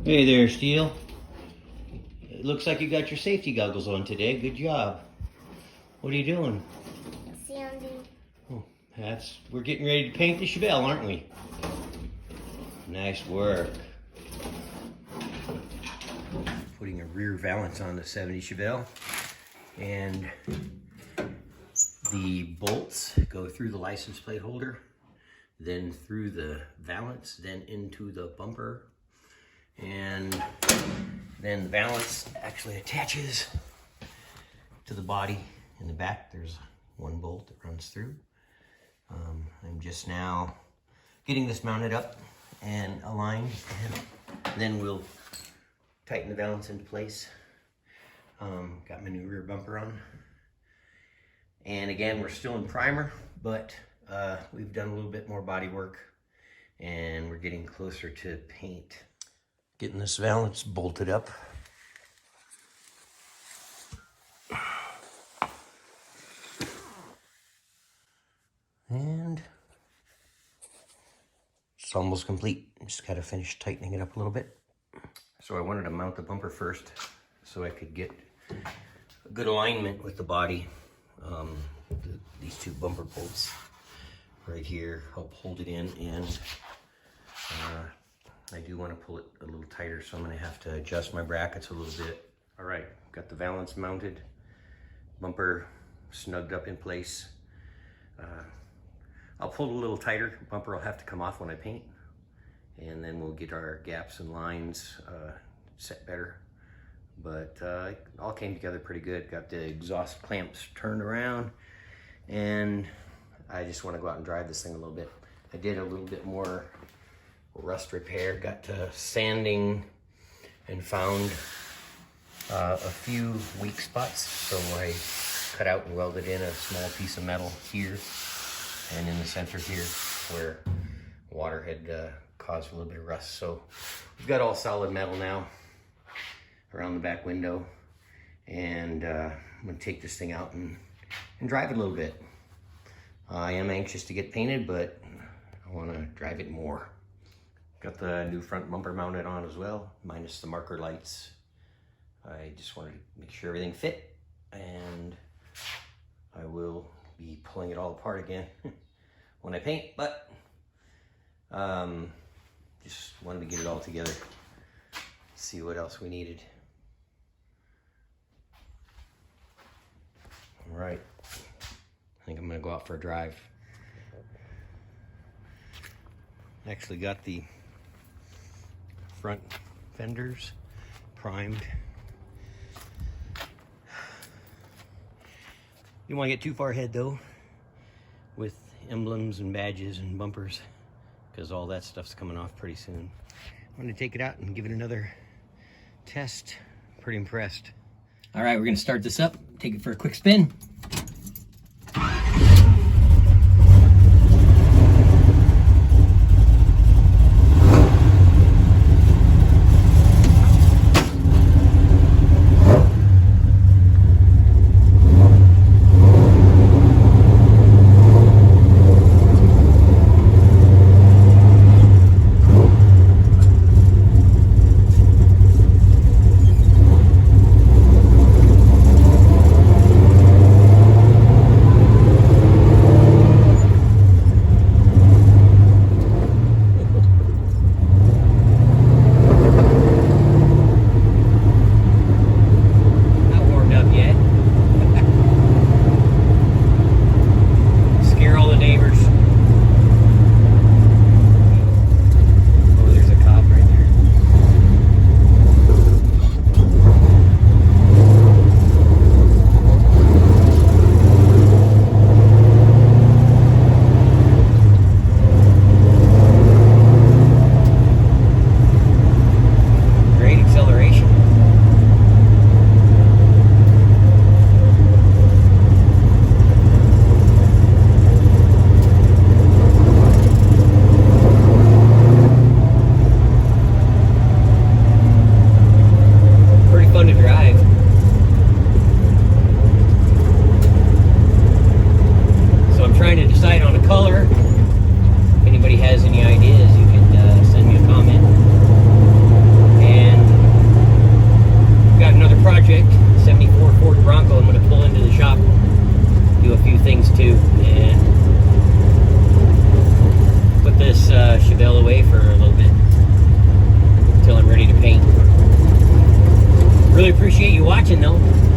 Hey there, Steele. It looks like you got your safety goggles on today. Good job. What are you doing? Sanding. Oh, we're getting ready to paint the Chevelle, aren't we? Nice work. Putting a rear valance on the 70 Chevelle, and the bolts go through the license plate holder, then through the valance, then into the bumper, and then the valance actually attaches to the body. In the back there's one bolt that runs through. I'm just now getting this mounted up and aligned, and then we'll tighten the valance into place. Got my new rear bumper on, and again, we're still in primer, but we've done a little bit more body work and we're getting closer to paint. Getting this valance bolted up. And it's almost complete. Just gotta finish tightening it up a little bit. So I wanted to mount the bumper first so I could get a good alignment with the body. These two bumper bolts right here help hold it in, and I do want to pull it a little tighter, so I'm going to have to adjust my brackets a little bit. All right, got the valance mounted, bumper snugged up in place. I'll pull it a little tighter. Bumper will have to come off when I paint, and then we'll get our gaps and lines set better. But it all came together pretty good. Got the exhaust clamps turned around, and I just want to go out and drive this thing a little bit. I did a little bit more rust repair, got to sanding and found a few weak spots. So I cut out and welded in a small piece of metal here and in the center here where water had caused a little bit of rust. So we've got all solid metal now around the back window, and I'm gonna take this thing out and drive it a little bit. I am anxious to get painted, but I want to drive it more. Got the new front bumper mounted on as well, minus the marker lights. I just wanted to make sure everything fit, and I will be pulling it all apart again when I paint, but just wanted to get it all together, see what else we needed. All right, I think I'm gonna go out for a drive. Actually got the front fenders primed. You want to get too far ahead though with emblems and badges and bumpers, because all that stuff's coming off pretty soon. I'm going to take it out and give it another test. Pretty impressed. All right, we're going to start this up, take it for a quick spin. appreciate you watching though.